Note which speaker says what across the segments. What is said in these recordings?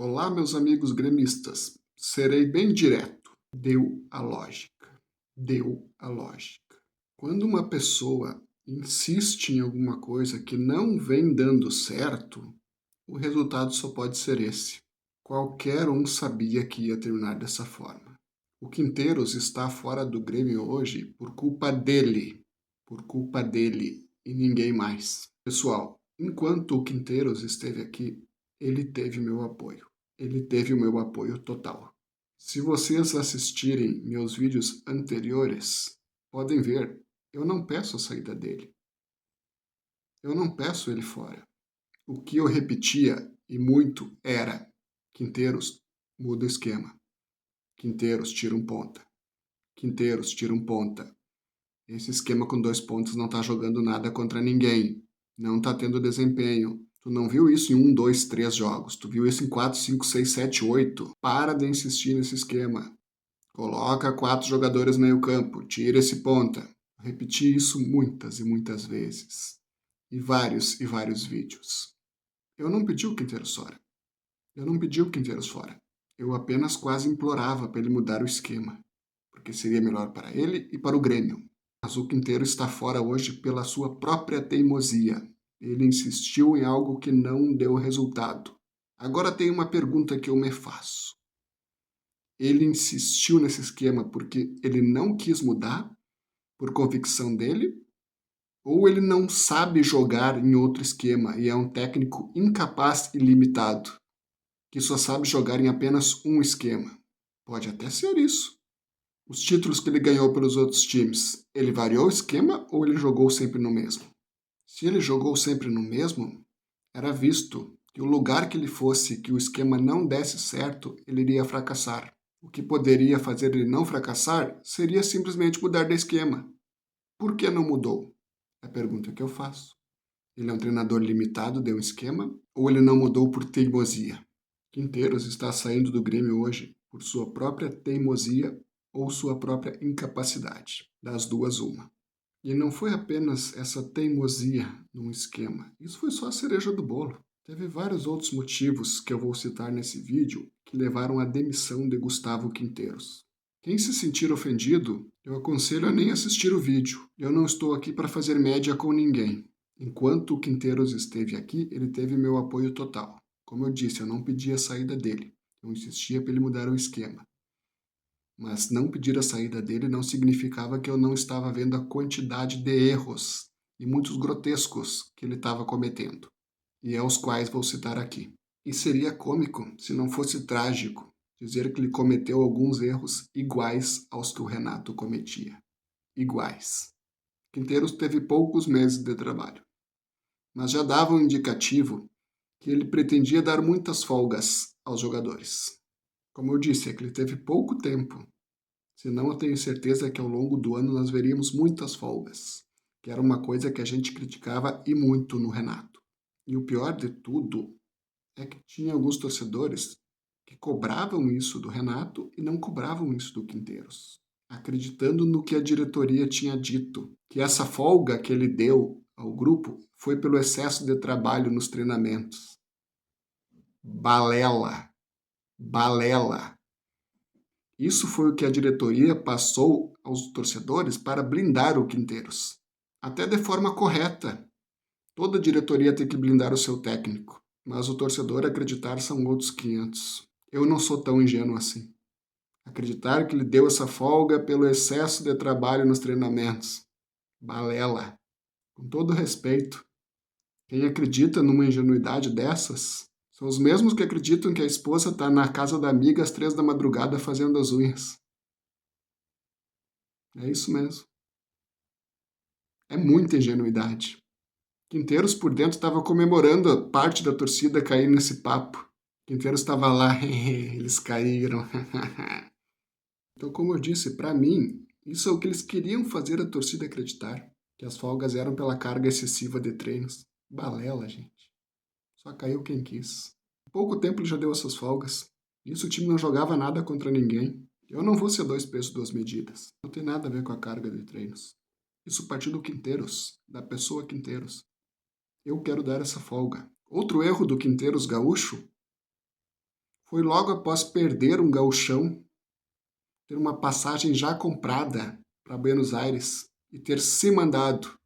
Speaker 1: Olá, meus amigos gremistas. Serei bem direto. Deu a lógica. Deu a lógica. Quando uma pessoa insiste em alguma coisa que não vem dando certo, o resultado só pode ser esse. Qualquer um sabia que ia terminar dessa forma. O Quinteiros está fora do Grêmio hoje por culpa dele. Por culpa dele e ninguém mais. Pessoal, enquanto o Quinteiros esteve aqui, ele teve meu apoio. Ele teve o meu apoio total. Se vocês assistirem meus vídeos anteriores, podem ver, eu não peço a saída dele. Eu não peço ele fora. O que eu repetia, e muito, era: Quinteiros, muda o esquema. Quinteiros, tira um ponta. Quinteiros, tira um ponta. Esse esquema com 2 pontos não tá jogando nada contra ninguém. Não tá tendo desempenho. Tu não viu isso em 1, 2, 3 jogos. Tu viu isso em 4, 5, 6, 7, 8. Para de insistir nesse esquema. Coloca 4 jogadores no meio campo. Tira esse ponta. Repeti isso muitas e muitas vezes. E vários vídeos. Eu não pedi o Quinteiros fora. Eu não pedi o Quinteiros fora. Eu apenas quase implorava para ele mudar o esquema. Porque seria melhor para ele e para o Grêmio. Mas o Quinteiro está fora hoje pela sua própria teimosia. Ele insistiu em algo que não deu resultado. Agora tem uma pergunta que eu me faço. Ele insistiu nesse esquema porque ele não quis mudar, por convicção dele? Ou ele não sabe jogar em outro esquema e é um técnico incapaz e limitado, que só sabe jogar em apenas um esquema? Pode até ser isso. Os títulos que ele ganhou pelos outros times, ele variou o esquema ou ele jogou sempre no mesmo? Se ele jogou sempre no mesmo, era visto que o lugar que ele fosse, que o esquema não desse certo, ele iria fracassar. O que poderia fazer ele não fracassar seria simplesmente mudar de esquema. Por que não mudou? É a pergunta que eu faço. Ele é um treinador limitado de um esquema ou ele não mudou por teimosia? Quinteiros está saindo do Grêmio hoje por sua própria teimosia ou sua própria incapacidade. Das duas, uma. E não foi apenas essa teimosia num esquema. Isso foi só a cereja do bolo. Teve vários outros motivos que eu vou citar nesse vídeo que levaram à demissão de Gustavo Quinteiros. Quem se sentir ofendido, eu aconselho a nem assistir o vídeo. Eu não estou aqui para fazer média com ninguém. Enquanto o Quinteiros esteve aqui, ele teve meu apoio total. Como eu disse, eu não pedi a saída dele. Eu insistia para ele mudar o esquema. Mas não pedir a saída dele não significava que eu não estava vendo a quantidade de erros, e muitos grotescos, que ele estava cometendo, e é os quais vou citar aqui. E seria cômico, se não fosse trágico, dizer que ele cometeu alguns erros iguais aos que o Renato cometia. Iguais. Quinteiros teve poucos meses de trabalho, mas já dava um indicativo que ele pretendia dar muitas folgas aos jogadores. Como eu disse, é que ele teve pouco tempo. Senão eu tenho certeza que ao longo do ano nós veríamos muitas folgas, que era uma coisa que a gente criticava e muito no Renato. E o pior de tudo é que tinha alguns torcedores que cobravam isso do Renato e não cobravam isso do Quinteiros, acreditando no que a diretoria tinha dito, que essa folga que ele deu ao grupo foi pelo excesso de trabalho nos treinamentos. Balela, balela. Isso foi o que a diretoria passou aos torcedores para blindar o Quinteiros. Até de forma correta. Toda diretoria tem que blindar o seu técnico, mas o torcedor acreditar são outros 500. Eu não sou tão ingênuo assim. Acreditar que ele deu essa folga pelo excesso de trabalho nos treinamentos. Balela. Com todo respeito, quem acredita numa ingenuidade dessas são os mesmos que acreditam que a esposa está na casa da amiga às 3 da madrugada fazendo as unhas. É isso mesmo. É muita ingenuidade. Quinteiros por dentro estava comemorando a parte da torcida cair nesse papo. Quinteiros estava lá, eles caíram. Então, como eu disse, para mim, isso é o que eles queriam fazer a torcida acreditar, que as folgas eram pela carga excessiva de treinos. Balela, gente. Só caiu quem quis. Em pouco tempo ele já deu essas folgas. Isso o time não jogava nada contra ninguém. Eu não vou ser 2 pesos, 2 medidas. Não tem nada a ver com a carga de treinos. Isso partiu do Quinteiros, da pessoa Quinteiros. Eu quero dar essa folga. Outro erro do Quinteiros gaúcho Foi logo após perder um gauchão, ter uma passagem já comprada para Buenos Aires e ter se mandado.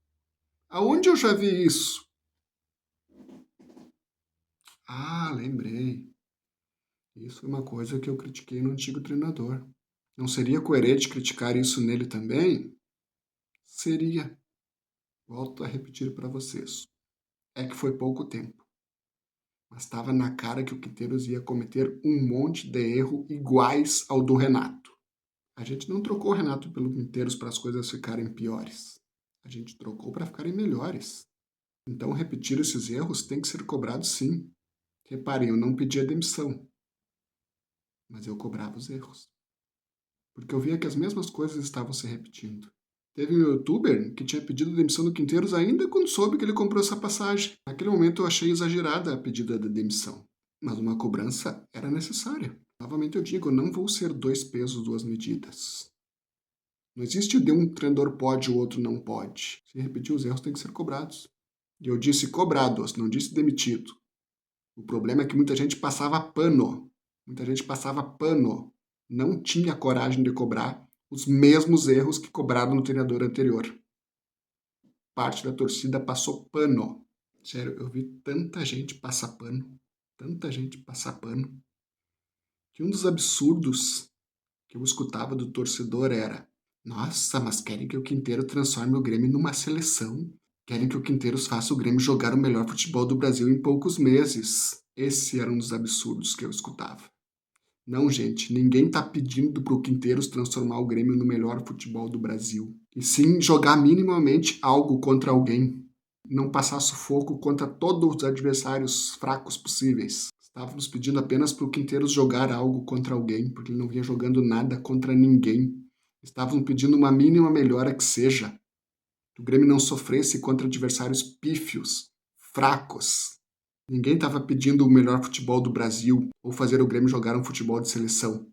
Speaker 1: Aonde eu já vi isso? Ah, lembrei. Isso foi uma coisa que eu critiquei no antigo treinador. Não seria coerente criticar isso nele também? Seria. Volto a repetir para vocês. É que foi pouco tempo. Mas estava na cara que o Quinteiros ia cometer um monte de erro iguais ao do Renato. A gente não trocou o Renato pelo Quinteiros para as coisas ficarem piores. A gente trocou para ficarem melhores. Então, repetir esses erros tem que ser cobrado sim. Reparem, eu não pedi a demissão, mas eu cobrava os erros. Porque eu via que as mesmas coisas estavam se repetindo. Teve um youtuber que tinha pedido a demissão do Quinteiros ainda quando soube que ele comprou essa passagem. Naquele momento eu achei exagerada a pedida da demissão, mas uma cobrança era necessária. Novamente eu digo, não vou ser dois pesos, duas medidas. Não existe de um treinador pode e o outro não pode. Se repetir, os erros têm que ser cobrados. E eu disse cobrados, não disse demitido. O problema é que muita gente passava pano. Muita gente passava pano. Não tinha coragem de cobrar os mesmos erros que cobraram no treinador anterior. Parte da torcida passou pano. Sério, eu vi tanta gente passar pano, que um dos absurdos que eu escutava do torcedor era: nossa, mas querem que o Quinteiros transforme o Grêmio numa seleção. Querem que o Quinteiros faça o Grêmio jogar o melhor futebol do Brasil em poucos meses. Esse era um dos absurdos que eu escutava. Não, gente, ninguém tá pedindo pro Quinteiros transformar o Grêmio no melhor futebol do Brasil. E sim jogar minimamente algo contra alguém. Não passar sufoco contra todos os adversários fracos possíveis. Estávamos pedindo apenas pro Quinteiros jogar algo contra alguém, porque ele não vinha jogando nada contra ninguém. Estávamos pedindo uma mínima melhora que seja. Que o Grêmio não sofresse contra adversários pífios, fracos. Ninguém estava pedindo o melhor futebol do Brasil ou fazer o Grêmio jogar um futebol de seleção.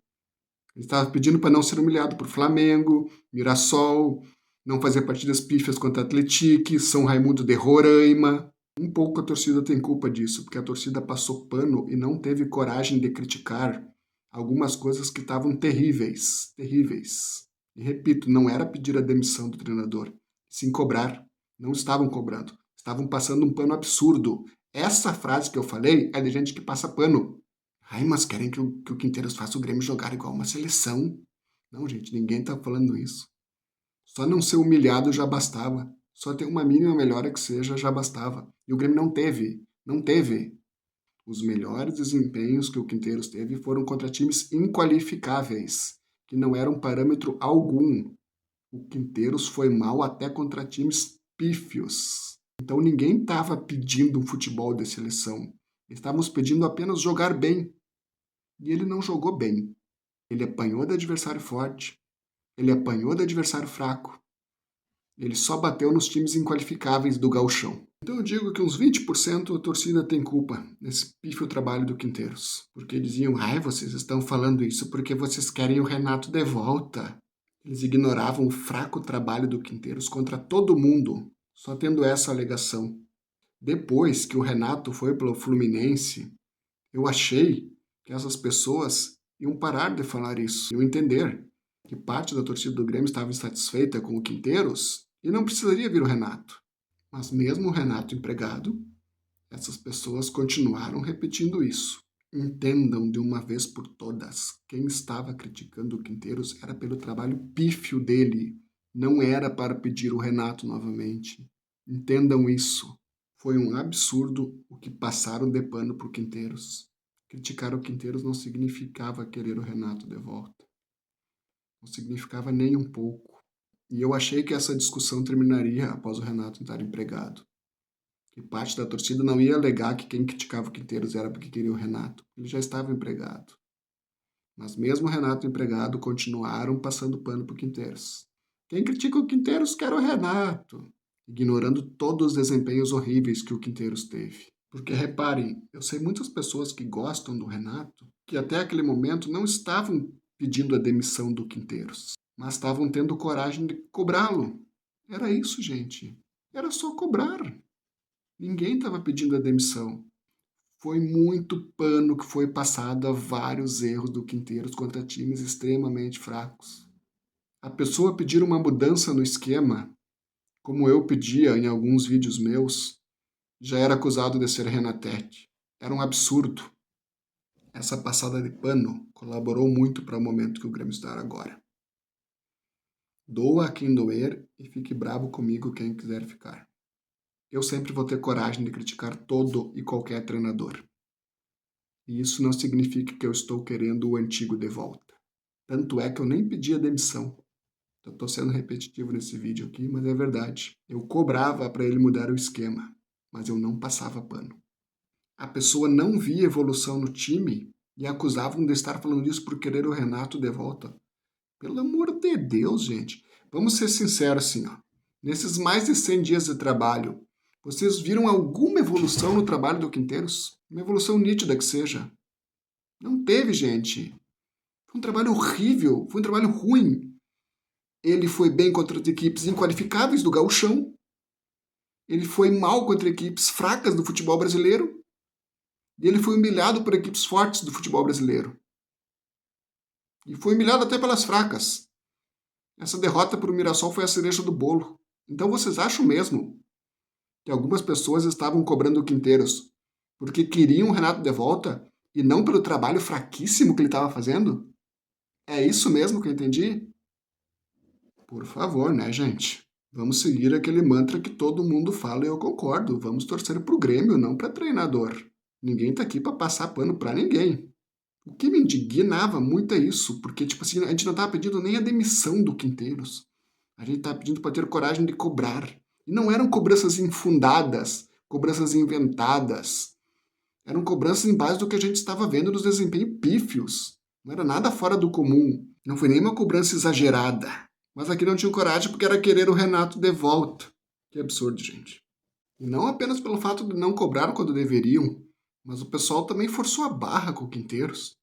Speaker 1: Ele estava pedindo para não ser humilhado por Flamengo, Mirassol, não fazer partidas pífias contra Atlético, São Raimundo de Roraima. Um pouco a torcida tem culpa disso, porque a torcida passou pano e não teve coragem de criticar algumas coisas que estavam terríveis, terríveis. E repito, não era pedir a demissão do treinador, sim cobrar. Não estavam cobrando, estavam passando um pano absurdo. Essa frase que eu falei é de gente que passa pano. Ai, mas querem que o Quinteiros faça o Grêmio jogar igual uma seleção. Não, gente, ninguém tá falando isso. Só não ser humilhado já bastava. Só ter uma mínima melhora que seja já bastava. E o Grêmio não teve. Não teve. Os melhores desempenhos que o Quinteiros teve foram contra times inqualificáveis, que não eram parâmetro algum. O Quinteiros foi mal até contra times pífios. Então ninguém estava pedindo um futebol de seleção. Estávamos pedindo apenas jogar bem. E ele não jogou bem. Ele apanhou de adversário forte. Ele apanhou de adversário fraco. Ele só bateu nos times inqualificáveis do gauchão. Então eu digo que uns 20% a torcida tem culpa nesse pífio trabalho do Quinteiros. Porque diziam, ai, vocês estão falando isso porque vocês querem o Renato de volta. Eles ignoravam o fraco trabalho do Quinteiros contra todo mundo, só tendo essa alegação. Depois que o Renato foi pelo Fluminense, eu achei que essas pessoas iam parar de falar isso, iam entender que parte da torcida do Grêmio estava insatisfeita com o Quinteiros e não precisaria vir o Renato. Mas mesmo o Renato empregado, essas pessoas continuaram repetindo isso. Entendam de uma vez por todas, quem estava criticando o Quinteiros era pelo trabalho pífio dele, não era para pedir o Renato novamente. Entendam isso. Foi um absurdo o que passaram de pano para o Quinteiros. Criticar o Quinteiros não significava querer o Renato de volta. Não significava nem um pouco. E eu achei que essa discussão terminaria após o Renato estar empregado. Que parte da torcida não ia alegar que quem criticava o Quinteiros era porque queria o Renato. Ele já estava empregado. Mas mesmo o Renato empregado, continuaram passando pano para o Quinteiros. Quem critica o Quinteiros quer o Renato. Ignorando todos os desempenhos horríveis que o Quinteiros teve. Porque reparem, eu sei muitas pessoas que gostam do Renato, que até aquele momento não estavam pedindo a demissão do Quinteiros, mas estavam tendo coragem de cobrá-lo. Era isso, gente. Era só cobrar. Ninguém estava pedindo a demissão. Foi muito pano que foi passado a vários erros do Quinteiros contra times extremamente fracos. A pessoa pedir uma mudança no esquema, como eu pedia em alguns vídeos meus, já era acusado de ser Renatete. Era um absurdo. Essa passada de pano colaborou muito para o momento que o Grêmio está agora. Doa a quem doer e fique bravo comigo quem quiser ficar. Eu sempre vou ter coragem de criticar todo e qualquer treinador. E isso não significa que eu estou querendo o antigo de volta. Tanto é que eu nem pedi a demissão. Eu estou sendo repetitivo nesse vídeo aqui, mas é verdade. Eu cobrava para ele mudar o esquema, mas eu não passava pano. A pessoa não via evolução no time e acusavam de estar falando isso por querer o Renato de volta. Pelo amor de Deus, gente. Vamos ser sinceros assim, ó. Nesses mais de 100 dias de trabalho, vocês viram alguma evolução no trabalho do Quinteiros? Uma evolução nítida que seja. Não teve, gente. Foi um trabalho horrível, foi um trabalho ruim. Ele foi bem contra as equipes inqualificáveis do gauchão. Ele foi mal contra equipes fracas do futebol brasileiro. E ele foi humilhado por equipes fortes do futebol brasileiro. E foi humilhado até pelas fracas. Essa derrota para o Mirassol foi a cereja do bolo. Então vocês acham mesmo que algumas pessoas estavam cobrando o Quinteiros porque queriam o Renato de volta e não pelo trabalho fraquíssimo que ele estava fazendo? É isso mesmo que eu entendi? Por favor, né, gente? Vamos seguir aquele mantra que todo mundo fala e eu concordo. Vamos torcer pro Grêmio, não para treinador. Ninguém tá aqui para passar pano para ninguém. O que me indignava muito é isso, porque, tipo assim, a gente não tava pedindo nem a demissão do Quinteiros. A gente tava pedindo para ter coragem de cobrar. E não eram cobranças infundadas, cobranças inventadas. Eram cobranças em base do que a gente estava vendo nos desempenhos pífios. Não era nada fora do comum. Não foi nem uma cobrança exagerada. Mas aqui não tinham coragem porque era querer o Renato de volta. Que absurdo, gente. E não apenas pelo fato de não cobrar quando deveriam, mas o pessoal também forçou a barra com o Quinteiros.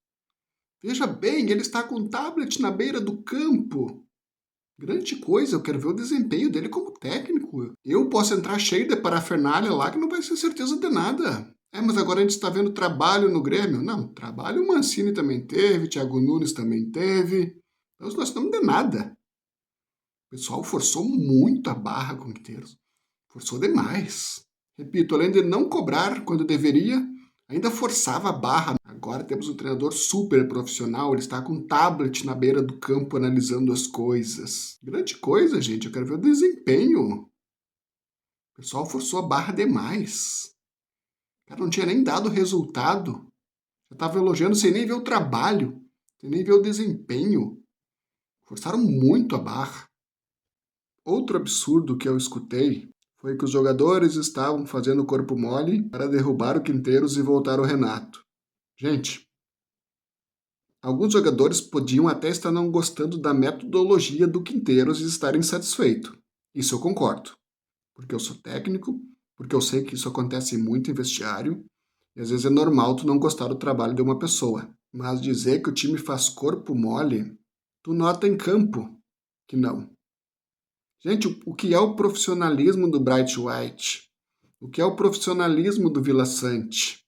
Speaker 1: Veja bem, ele está com um tablet na beira do campo. Grande coisa, eu quero ver o desempenho dele como técnico. Eu posso entrar cheio de parafernália lá que não vai ser certeza de nada. Mas agora a gente está vendo trabalho no Grêmio. Não, trabalho o Mancini também teve, Thiago Nunes também teve. Então nós estamos de nada. O pessoal forçou muito a barra com o Quinteiros. Forçou demais. Repito, além de não cobrar quando deveria, ainda forçava a barra. Agora temos um treinador super profissional, ele está com um tablet na beira do campo analisando as coisas. Grande coisa, gente, eu quero ver o desempenho. O pessoal forçou a barra demais. O cara não tinha nem dado resultado. Já estava elogiando sem nem ver o trabalho, sem nem ver o desempenho. Forçaram muito a barra. Outro absurdo que eu escutei foi que os jogadores estavam fazendo corpo mole para derrubar o Quinteiros e voltar o Renato. Gente, alguns jogadores podiam até estar não gostando da metodologia do Quinteiros e estar insatisfeitos. Isso eu concordo. Porque eu sou técnico, porque eu sei que isso acontece muito em vestiário, e às vezes é normal tu não gostar do trabalho de uma pessoa. Mas dizer que o time faz corpo mole, tu nota em campo que não. Gente, o que é o profissionalismo do Bright White? O que é o profissionalismo do Vila Sante?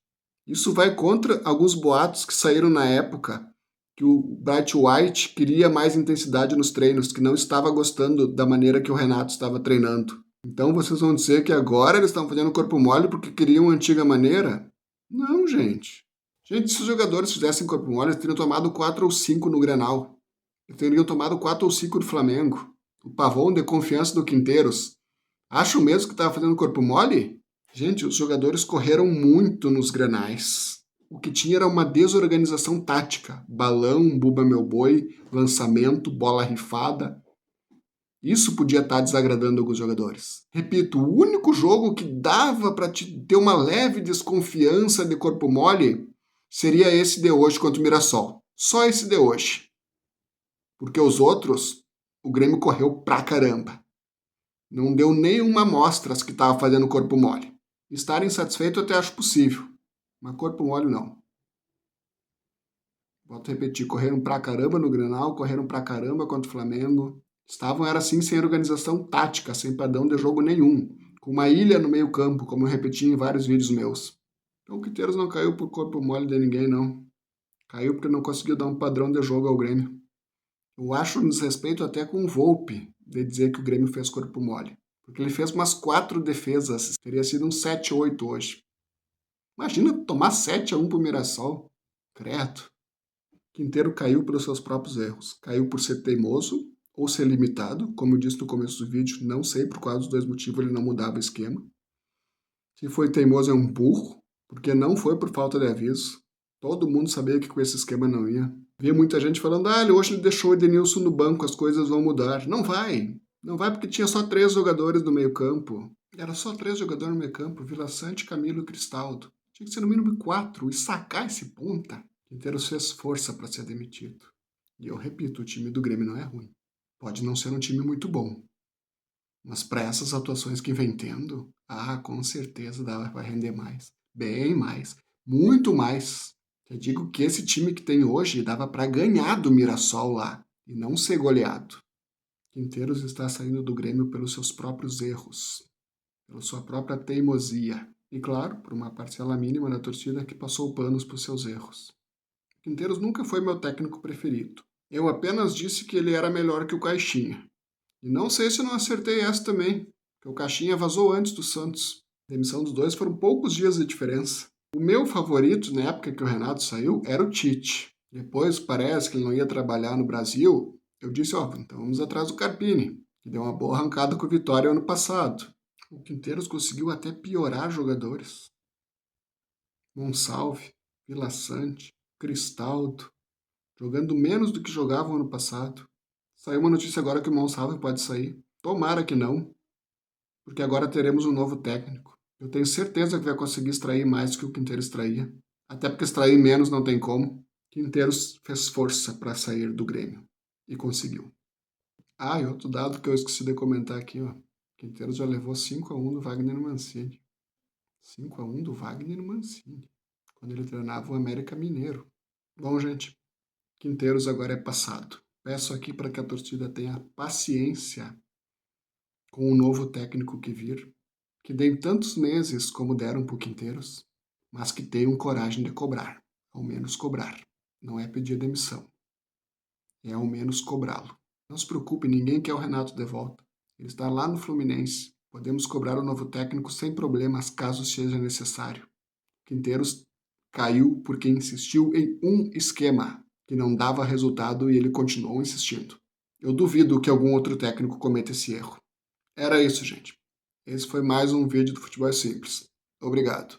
Speaker 1: Isso vai contra alguns boatos que saíram na época, que o Bright White queria mais intensidade nos treinos, que não estava gostando da maneira que o Renato estava treinando. Então vocês vão dizer que agora eles estão fazendo corpo mole porque queriam a antiga maneira? Não, gente. Gente, se os jogadores fizessem corpo mole, eles teriam tomado 4 ou 5 no Grenal. Eles teriam tomado 4 ou 5 do Flamengo. O pavão de confiança do Quinteiros. Acho mesmo que estava fazendo corpo mole? Gente, os jogadores correram muito nos grenais. O que tinha era uma desorganização tática. Balão, buba meu boi, lançamento, bola rifada. Isso podia estar desagradando alguns jogadores. Repito, o único jogo que dava para te ter uma leve desconfiança de corpo mole seria esse de hoje contra o Mirassol. Só esse de hoje. Porque os outros, o Grêmio correu pra caramba. Não deu nenhuma amostra que estava fazendo corpo mole. Estar insatisfeito eu até acho possível, mas corpo mole não. Volto a repetir, correram pra caramba no Grenal, correram pra caramba contra o Flamengo. Estavam, era assim, sem organização tática, sem padrão de jogo nenhum. Com uma ilha no meio campo, como eu repeti em vários vídeos meus. Então o Quinteiros não caiu por corpo mole de ninguém, não. Caiu porque não conseguiu dar um padrão de jogo ao Grêmio. Eu acho um desrespeito até com o Volpe de dizer que o Grêmio fez corpo mole. Porque ele fez umas 4 defesas. Teria sido um 7-8 hoje. Imagina tomar 7-1 pro Mirassol. Credo. Quinteiro caiu pelos seus próprios erros. Caiu por ser teimoso ou ser limitado. Como eu disse no começo do vídeo, não sei por qual dos dois motivos ele não mudava o esquema. Se foi teimoso é um burro, porque não foi por falta de aviso. Todo mundo sabia que com esse esquema não ia. Via muita gente falando, hoje ele deixou o Edenilson no banco, as coisas vão mudar. Não vai. Não vai porque tinha só 3 jogadores no meio campo. Era só 3 jogadores no meio campo, Vila Sante, Camilo e Cristaldo. Tinha que ser no mínimo 4 e sacar esse ponta. Quinteiros fez força para ser demitido. E eu repito, o time do Grêmio não é ruim. Pode não ser um time muito bom. Mas para essas atuações que vem tendo, com certeza dá para render mais. Bem mais. Muito mais. Eu digo que esse time que tem hoje dava para ganhar do Mirassol lá e não ser goleado. Quinteiros está saindo do Grêmio pelos seus próprios erros, pela sua própria teimosia. E claro, por uma parcela mínima da torcida que passou panos por seus erros. Quinteiros nunca foi meu técnico preferido. Eu apenas disse que ele era melhor que o Caixinha. E não sei se não acertei essa também, porque o Caixinha vazou antes do Santos. A demissão dos dois foram poucos dias de diferença. O meu favorito, na época que o Renato saiu, era o Tite. Depois parece que ele não ia trabalhar no Brasil. Eu disse, então vamos atrás do Carpini, que deu uma boa arrancada com o Vitória ano passado. O Quinteiros conseguiu até piorar jogadores. Monsalve, Vila Sante, Cristaldo, jogando menos do que jogavam ano passado. Saiu uma notícia agora que o Monsalve pode sair. Tomara que não, porque agora teremos um novo técnico. Eu tenho certeza que vai conseguir extrair mais do que o Quinteiros extraía. Até porque extrair menos não tem como. Quinteiros fez força para sair do Grêmio e conseguiu. E outro dado que eu esqueci de comentar aqui, Quinteiros já levou 5-1 do Wagner Mancini. 5-1 do Wagner Mancini, quando ele treinava o América Mineiro. Bom, gente, Quinteiros agora é passado. Peço aqui para que a torcida tenha paciência com o novo técnico que vir, que deem tantos meses como deram para o Quinteiros, mas que tenham coragem de cobrar, ao menos cobrar. Não é pedir demissão, é ao menos cobrá-lo. Não se preocupe, ninguém quer o Renato de volta. Ele está lá no Fluminense. Podemos cobrar o novo técnico sem problemas, caso seja necessário. Quinteiros caiu porque insistiu em um esquema que não dava resultado e ele continuou insistindo. Eu duvido que algum outro técnico cometa esse erro. Era isso, gente. Esse foi mais um vídeo do Futebol Simples. Obrigado.